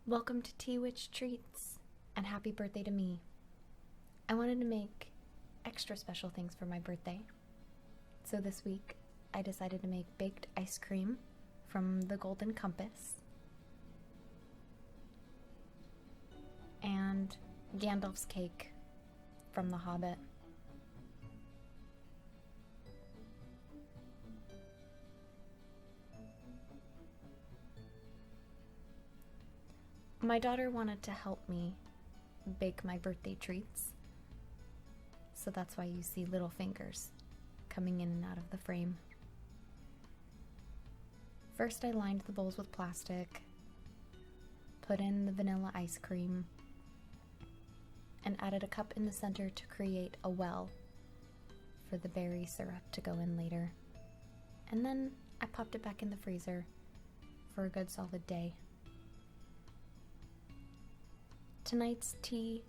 Welcome to Tea Witch Treats, and happy birthday to me. I wanted to make extra special things for my birthday. So this week, I decided to make baked ice cream from the Golden Compass and Gandalf's cake from The Hobbit. My daughter wanted to help me bake my birthday treats, so that's why you see little fingers coming in and out of the frame. First, I lined the bowls with plastic, put in the vanilla ice cream, and added a cup in the center to create a well for the berry syrup to go in later. And then I popped it back in the freezer for a good solid day. Tonight's tea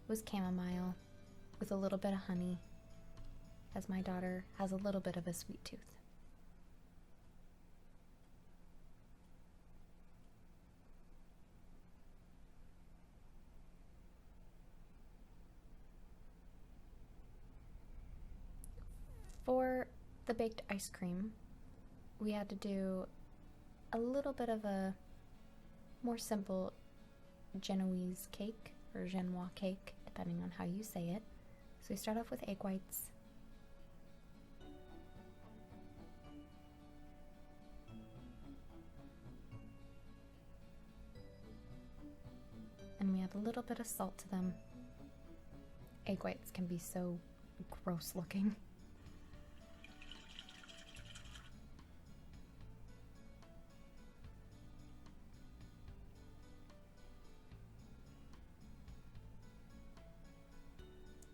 was chamomile with a little bit of honey, as my daughter has a little bit of a sweet tooth. For the baked ice cream, we had to do a little bit of a more simple Genoese cake, or Genois cake, depending on how you say it. So we start off with egg whites. And we add a little bit of salt to them. Egg whites can be so gross looking.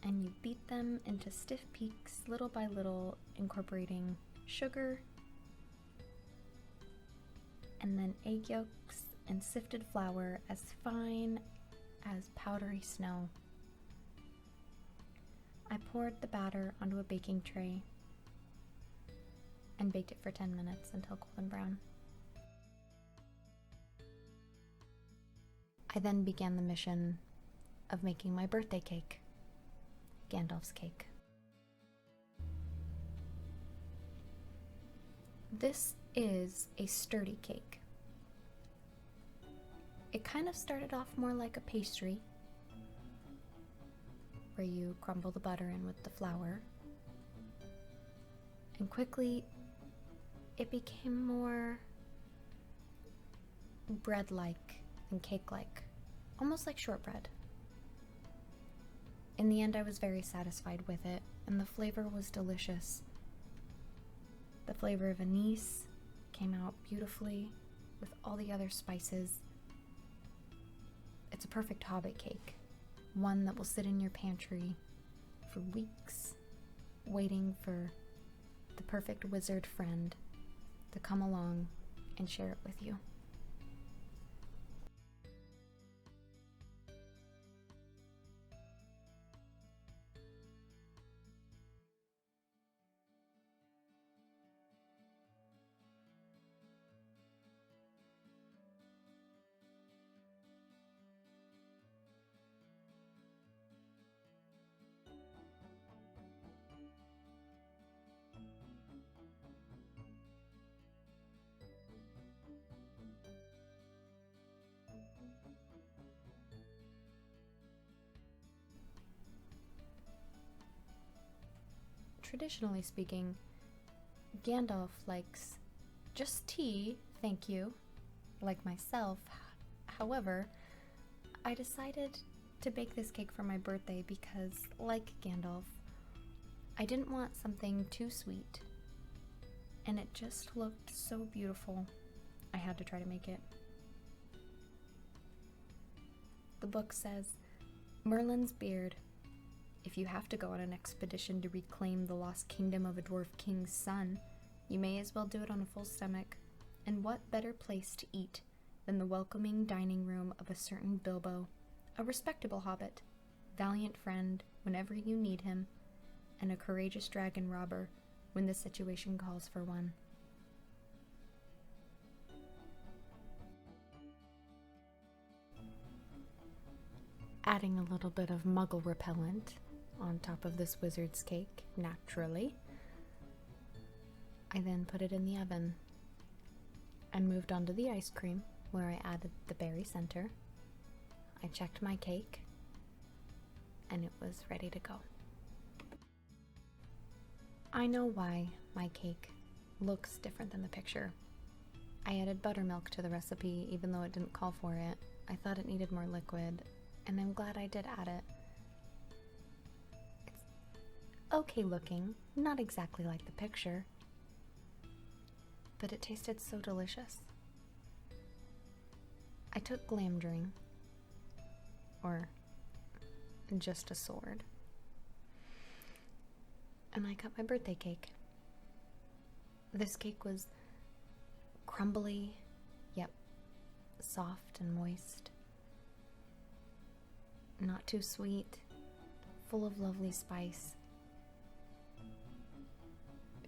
And you beat them into stiff peaks little by little, incorporating sugar and then egg yolks and sifted flour as fine as powdery snow. I poured the batter onto a baking tray and baked it for 10 minutes until golden brown. I then began the mission of making my birthday cake. Gandalf's cake. This is a sturdy cake. It kind of started off more like a pastry, where you crumble the butter in with the flour, and quickly it became more bread-like than cake-like, almost like shortbread. In the end, I was very satisfied with it, and the flavor was delicious. The flavor of anise came out beautifully with all the other spices. It's a perfect Hobbit cake, one that will sit in your pantry for weeks, waiting for the perfect wizard friend to come along and share it with you. Traditionally speaking, Gandalf likes just tea, thank you, like myself. However, I decided to bake this cake for my birthday because, like Gandalf, I didn't want something too sweet, and it just looked so beautiful. I had to try to make it. The book says, Merlin's beard. If you have to go on an expedition to reclaim the lost kingdom of a dwarf king's son, you may as well do it on a full stomach. And what better place to eat than the welcoming dining room of a certain Bilbo, a respectable hobbit, valiant friend whenever you need him, and a courageous dragon robber when the situation calls for one. adding a little bit of muggle repellent on top of this wizard's cake, naturally. I then put it in the oven and moved on to the ice cream, where I added the berry center. I checked my cake, and it was ready to go. I know why my cake looks different than the picture. I added buttermilk to the recipe, even though it didn't call for it. I thought it needed more liquid, and I'm glad I did add it. It's okay looking, not exactly like the picture, but it tasted so delicious. I took glamdring, or just a sword, and I cut my birthday cake. This cake was crumbly, yep, soft and moist. Not too sweet, full of lovely spice.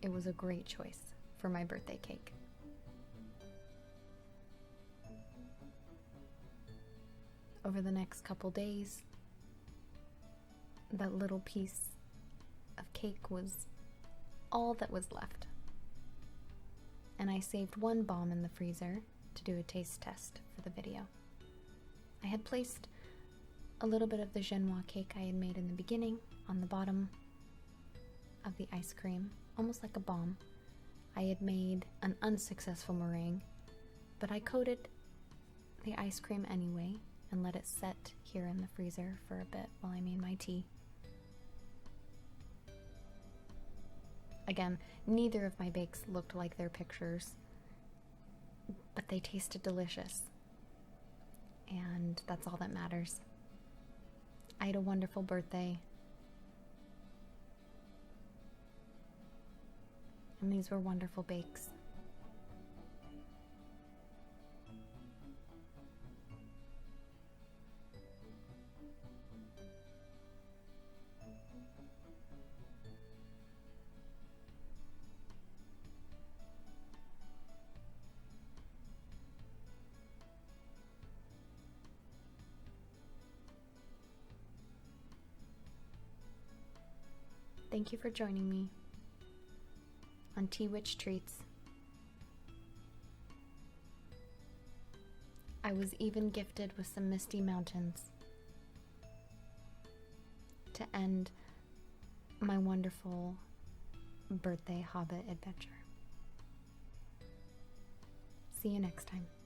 It was a great choice for my birthday cake. Over the next couple days, that little piece of cake was all that was left. And I saved one bomb in the freezer to do a taste test for the video. I had placed a little bit of the Genoa cake I had made in the beginning on the bottom of the ice cream, almost like a bomb. I had made an unsuccessful meringue, but I coated the ice cream anyway and let it set here in the freezer for a bit while I made my tea. Again, neither of my bakes looked like their pictures, but they tasted delicious, and that's all that matters. I had a wonderful birthday, and these were wonderful bakes. Thank you for joining me on Tea Witch Treats. I was even gifted with some misty mountains to end my wonderful birthday Hobbit adventure. See you next time.